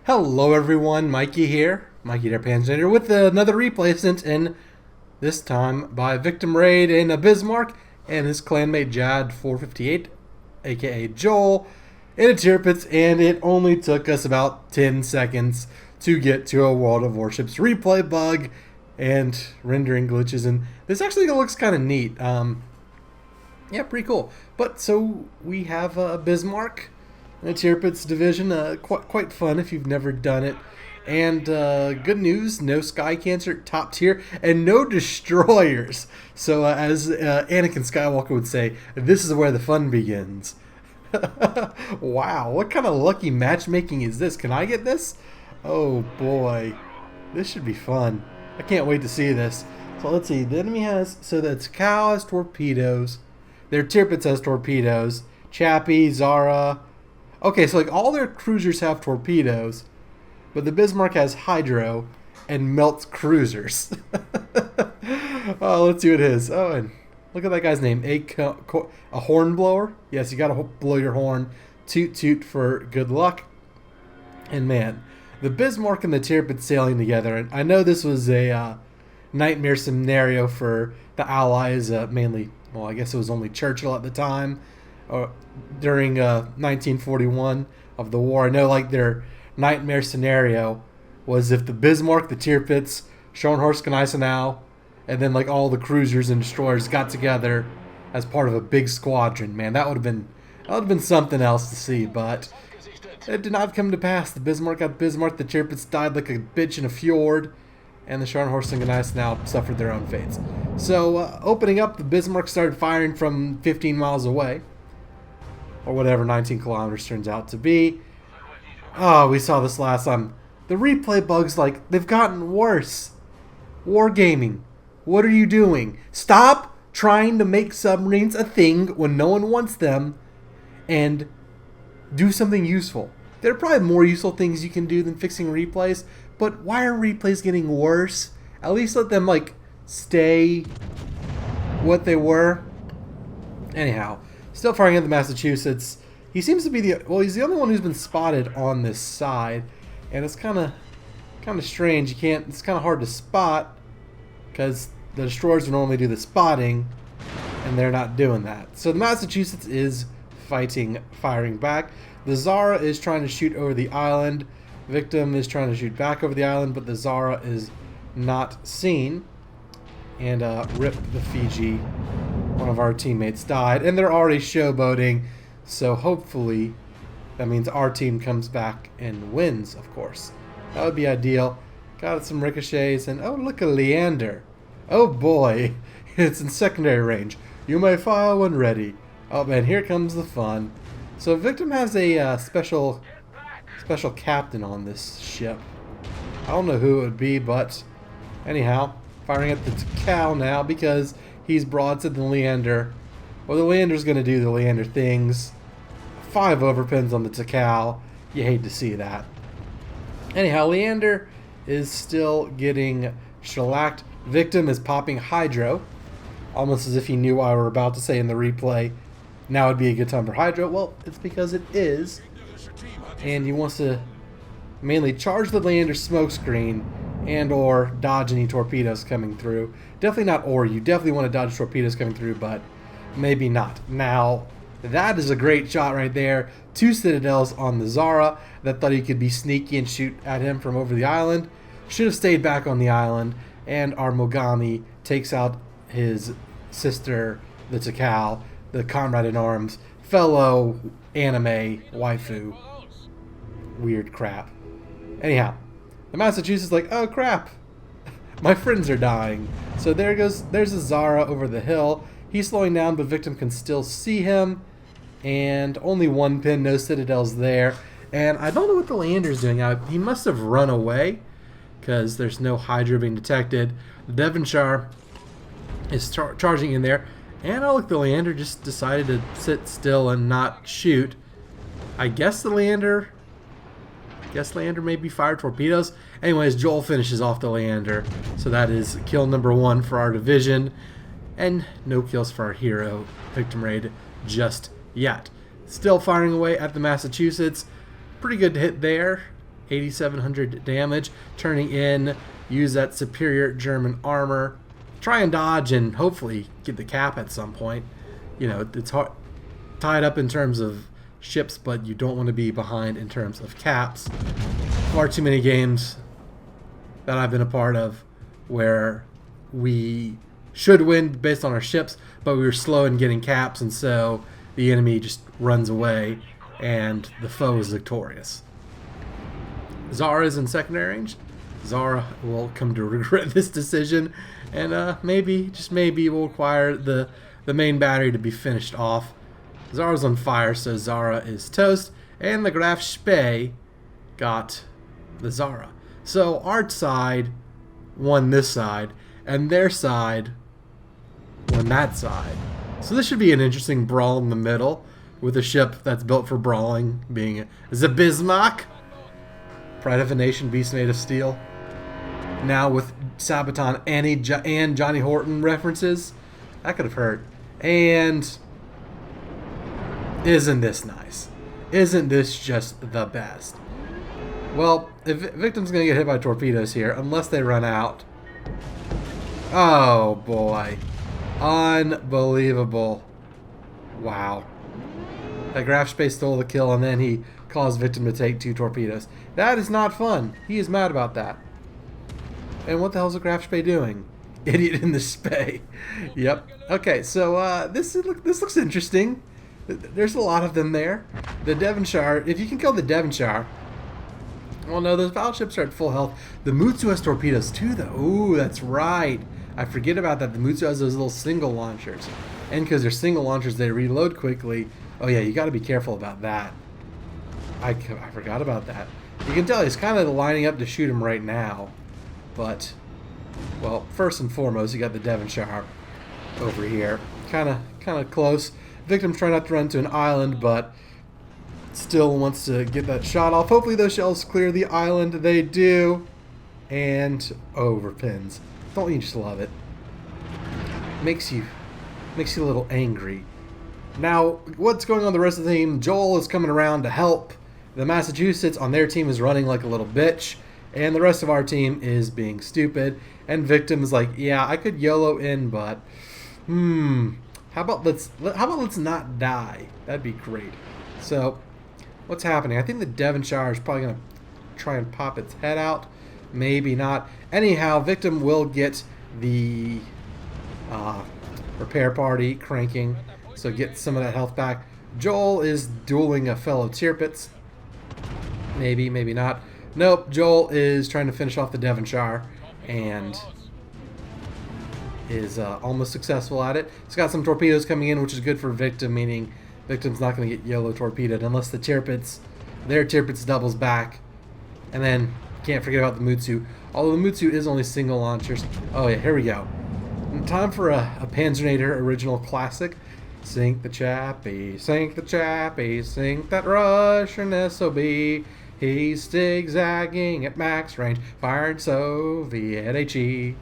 Hello everyone, Mikey here, Mikey their Panzernator with another replacement, and this time by VictimRAID in Bismarck and his clanmate Jad 458, aka Joel, in a tier pits, and it only took us about 10 seconds to get to a World of Warships replay bug and rendering glitches, and this actually looks kind of neat. Yeah, pretty cool. But so we have Bismarck in a tier pits division, quite fun if you've never done it. And good news, no Sky Cancer top tier and no destroyers. So as Anakin Skywalker would say, this is where the fun begins. Wow, what kind of lucky matchmaking is this? Can I get this? Oh boy, this should be fun. I can't wait to see this. So let's see, the enemy has, so that's Cow has torpedoes. Their tier pits has torpedoes. Chappie, Zara. Okay, so like all their cruisers have torpedoes, but the Bismarck has hydro and melts cruisers. Oh, let's see what it is. Oh, and look at that guy's name. A horn blower? Yes, you gotta blow your horn. Toot toot for good luck. And man, the Bismarck and the tier pit sailing together. And I know this was a nightmare scenario for the Allies, mainly. Well, I guess it was only Churchill at the time, during 1941 of the war. I know, like, their nightmare scenario was if the Bismarck, the tier pits, Scharnhorst and Eisenhower, and then like all the cruisers and destroyers got together as part of a big squadron. Man, that would have been something else to see, but it did not come to pass. The Bismarck got Bismarck, the tier pits died like a bitch in a fjord, and the Scharnhorst and Eisenhower suffered their own fates. So, opening up, the Bismarck started firing from 15 miles away, or whatever 19 kilometers turns out to be. Oh, we saw this last time. The replay bugs, like, they've gotten worse. Wargaming, what are you doing? Stop trying to make submarines a thing when no one wants them, and do something useful. There are probably more useful things you can do than fixing replays, but why are replays getting worse? At least let them, like, stay what they were. Anyhow, still firing at the Massachusetts. He seems to be he's the only one who's been spotted on this side, and it's kind of strange. It's kind of hard to spot because the destroyers would normally do the spotting, and they're not doing that. So the Massachusetts is firing back. The Zara is trying to shoot over the island. Victim is trying to shoot back over the island, but the Zara is not seen. And rip the Fiji. One of our teammates died, and they're already showboating. So hopefully that means our team comes back and wins, of course. That would be ideal. Got some ricochets, and oh, look at Leander. Oh boy, it's in secondary range. You may fire when ready. Oh man, here comes the fun. So Victim has a special captain on this ship. I don't know who it would be, but anyhow, firing at the Cow now because he's broadside the Leander. Well, the Leander's going to do the Leander things. 5 overpins on the Takao. You hate to see that. Anyhow, Leander is still getting shellacked. Victim is popping Hydro. Almost as if he knew what I were about to say in the replay. Now would be a good time for Hydro. Well, it's because it is. And he wants to mainly charge the Leander smokescreen and or dodge any torpedoes coming through. Definitely not or. You definitely want to dodge torpedoes coming through, but maybe not. Now, that is a great shot right there. 2 Citadels on the Zara that thought he could be sneaky and shoot at him from over the island. Should have stayed back on the island, and our Mogami takes out his sister, the Takao, the comrade in arms, fellow anime waifu. Weird crap. Anyhow, the Massachusetts like, oh crap, my friends are dying. So there's a Zara over the hill. He's slowing down, but Victim can still see him. And only 1 pin, no Citadels there. And I don't know what the Leander's doing. He must have run away because there's no Hydra being detected. The Devonshire is charging in there. And oh look, the Leander just decided to sit still and not shoot. I guess the Leander maybe fired torpedoes. Anyways, Joel finishes off the Leander. So that is kill number 1 for our division. And no kills for our hero, VictimRAID, just yet. Still firing away at the Massachusetts. Pretty good hit there. 8,700 damage. Turning in, use that superior German armor. Try and dodge and hopefully get the cap at some point. You know, it's hard, tied up in terms of ships, but you don't want to be behind in terms of caps. Far too many games that I've been a part of where we should win based on our ships, but we were slow in getting caps, and so the enemy just runs away and the foe is victorious. Zara is in secondary range. Zara will come to regret this decision, and maybe, just maybe, will require the main battery to be finished off. Zara's on fire, so Zara is toast, and the Graf Spee got the Zara. So our side won this side, and their side won that side. So this should be an interesting brawl in the middle, with a ship that's built for brawling being the Bismarck. Pride of a Nation, beast made of steel. Now with Sabaton and Johnny Horton references, that could have hurt. And isn't this nice? Isn't this just the best? Well, if Victim's gonna get hit by torpedoes here, unless they run out. Oh boy. Unbelievable. Wow. That Graf Spee stole the kill, and then he caused Victim to take 2 torpedoes. That is not fun. He is mad about that. And what the hell is the Graf Spee doing? Idiot in the Spee. Yep. Okay, so this looks interesting. There's a lot of them there. The Devonshire, if you can kill the Devonshire. Well, no, those battleships are at full health. The Mutsu has torpedoes too, though. Ooh, that's right. I forget about that. The Mutsu has those little single launchers. And because they're single launchers, they reload quickly. Oh yeah, you got to be careful about that. I forgot about that. You can tell he's kind of lining up to shoot him right now. But, well, first and foremost, you got the Devonshire over here. Kind of close. Victim's trying not to run to an island, but still wants to get that shot off. Hopefully those shells clear the island. They do. And overpins. Don't you just love it? Makes you a little angry. Now, what's going on the rest of the team? Joel is coming around to help. The Massachusetts on their team is running like a little bitch. And the rest of our team is being stupid. And Victim is like, yeah, I could YOLO in, but how about let's not die? That'd be great. So, what's happening? I think the Devonshire is probably gonna try and pop its head out. Maybe not. Anyhow, Victim will get the repair party cranking, so get some of that health back. Joel is dueling a fellow Tirpitz. Maybe, maybe not. Nope, Joel is trying to finish off the Devonshire and is almost successful at it. It's got some torpedoes coming in, which is good for Victim, meaning Victim's not going to get YOLO torpedoed unless the Tirpitz, their Tirpitz doubles back. And then, can't forget about the Mutsu. Although the Mutsu is only single launchers. Oh yeah, here we go. Time for a Panzernator original classic. Sink the Chappie, sink the Chappie, sink that Russian SOB. He's zigzagging at max range, firing Soviet HE.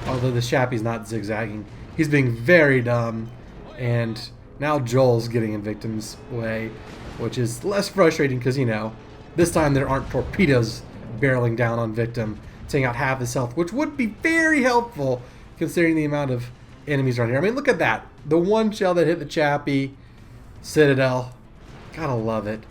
Although the Chappie's not zigzagging, he's being very dumb, and now Joel's getting in Victim's way, which is less frustrating because, you know, this time there aren't torpedoes barreling down on Victim, taking out half his health, which would be very helpful considering the amount of enemies around here. I mean, look at that. The one shell that hit the Chappie, Citadel. Gotta love it.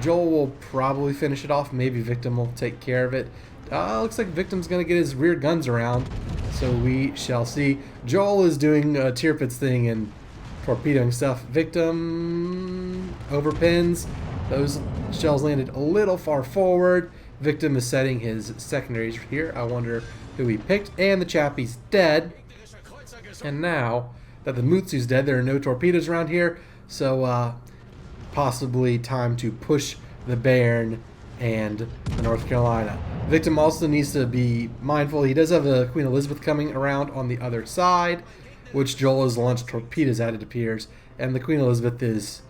Joel will probably finish it off. Maybe Victim will take care of it. Looks like Victim's going to get his rear guns around, so we shall see. Joel is doing a Tirpitz thing and torpedoing stuff. Victim overpins. Those shells landed a little far forward. Victim is setting his secondaries here. I wonder who he picked. And the Chappie's dead. And now that the Mutsu's dead, there are no torpedoes around here, so possibly time to push the Bairn and the North Carolina. Victim also needs to be mindful. He does have a Queen Elizabeth coming around on the other side, which Joel has launched torpedoes at, it appears. And the Queen Elizabeth is,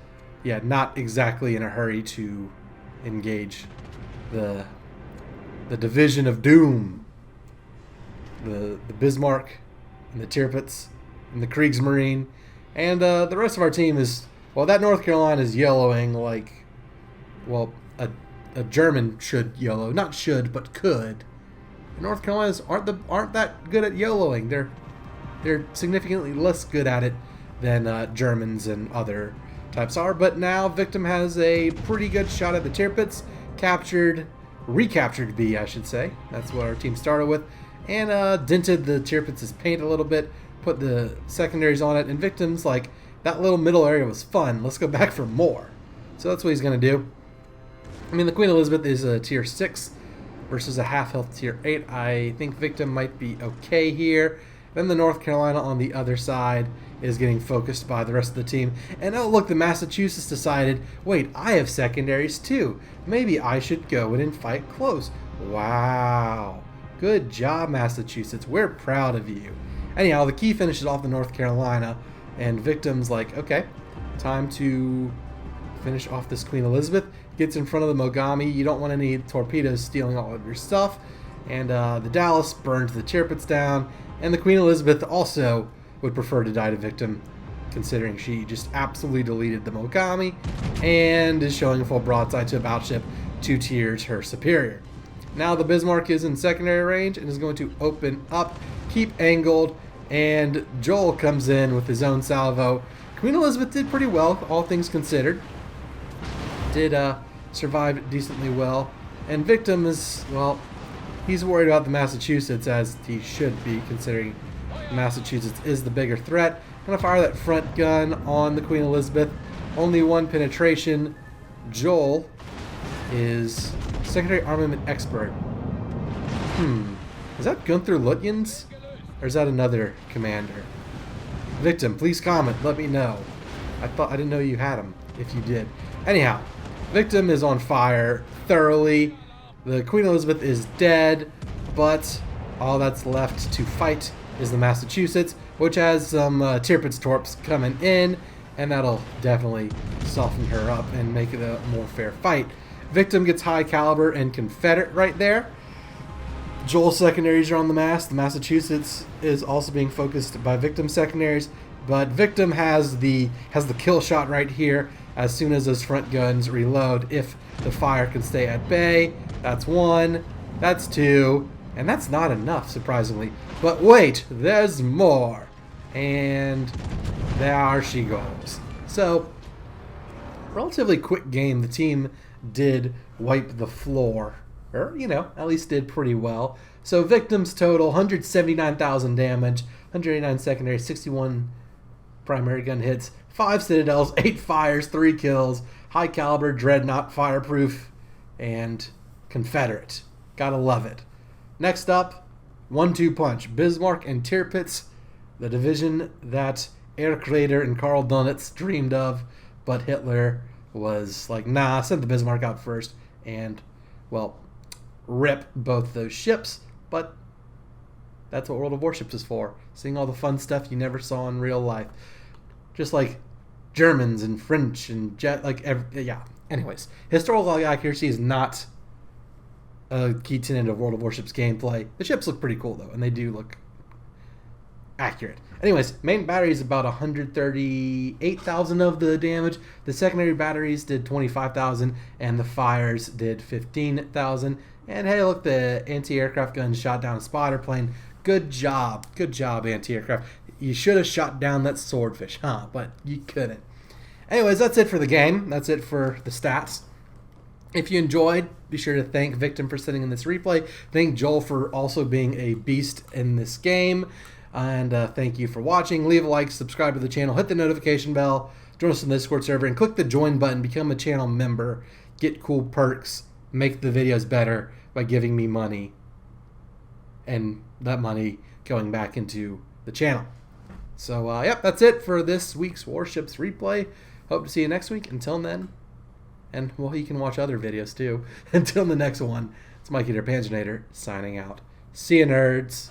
yeah, not exactly in a hurry to engage the Division of Doom. The Bismarck and the Tirpitz and the Kriegsmarine. And the rest of our team is, well, that North Carolina is yellowing like, well, a German should YOLO. Not should, but could. North Carolinas aren't that good at YOLOing. They're significantly less good at it than Germans and other types are. But now Victim has a pretty good shot at the Tirpitz. Recaptured B, I should say. That's what our team started with. And dented the Tirpitz's paint a little bit. Put the secondaries on it. And Victim's like, that little middle area was fun. Let's go back for more. So that's what he's going to do. I mean, the Queen Elizabeth is a tier 6 versus a half health tier 8. I think Victim might be okay here. Then the North Carolina on the other side is getting focused by the rest of the team. And oh look, the Massachusetts decided, wait, I have secondaries too. Maybe I should go in and fight close. Wow. Good job, Massachusetts. We're proud of you. Anyhow, the key finishes off the North Carolina. And Victim's like, okay, time to finish off this Queen Elizabeth. Gets in front of the Mogami. You don't want any torpedoes stealing all of your stuff. And the Dallas burns the Tirpitz down. And the Queen Elizabeth also would prefer to die to Victim, considering she just absolutely deleted the Mogami and is showing a full broadside to a battleship 2 tiers her superior. Now the Bismarck is in secondary range and is going to open up, keep angled, and Joel comes in with his own salvo. Queen Elizabeth did pretty well, all things considered. Did survive decently well. And Victim is, well, he's worried about the Massachusetts, as he should be, considering Massachusetts is the bigger threat. Gonna fire that front gun on the Queen Elizabeth. Only 1 penetration. Joel is secondary armament expert. Is that Gunther Lutyens? Or is that another commander? Victim, please comment. Let me know. I didn't know you had him. If you did. Anyhow, Victim is on fire thoroughly. The Queen Elizabeth is dead, but all that's left to fight is the Massachusetts, which has some Tirpitz torps coming in, and that'll definitely soften her up and make it a more fair fight. Victim gets high caliber and Confederate right there. Joel's secondaries are on the mast. The Massachusetts is also being focused by Victim secondaries, but Victim has the kill shot right here as soon as those front guns reload. If the fire can stay at bay, that's 1, that's 2, and that's not enough, surprisingly. But wait, there's more. And there she goes. So, relatively quick game. The team did wipe the floor. Or, you know, at least did pretty well. So, Victims total, 179,000 damage, 189 secondary, 61 primary gun hits, 5 citadels, 8 fires, 3 kills, high caliber, dreadnought, fireproof, and Confederate. Gotta love it. Next up, 1-2 punch. Bismarck and Tirpitz, the division that Erkrader and Karl Donitz dreamed of, but Hitler was like, nah, send the Bismarck out first, and, well, rip both those ships. But that's what World of Warships is for. Seeing all the fun stuff you never saw in real life. Just like Germans and French and yeah. Anyways, historical accuracy is not a key tenet of World of Warships gameplay. The ships look pretty cool though, and they do look accurate. Anyways, main batteries about 138,000 of the damage. The secondary batteries did 25,000, and the fires did 15,000. And hey, look, the anti-aircraft gun shot down a spotter plane. Good job, anti-aircraft. You should have shot down that swordfish, huh? But you couldn't. Anyways, that's it for the game. That's it for the stats. If you enjoyed, be sure to thank Victim for sitting in this replay. Thank Joel for also being a beast in this game. And thank you for watching. Leave a like, subscribe to the channel, hit the notification bell, join us in the Discord server, and click the join button. Become a channel member. Get cool perks. Make the videos better by giving me money. And that money going back into the channel. So, yep, that's it for this week's Warships replay. Hope to see you next week. Until then, and, well, you can watch other videos, too. Until the next one, it's Mikey, their Panzernator, signing out. See you, nerds.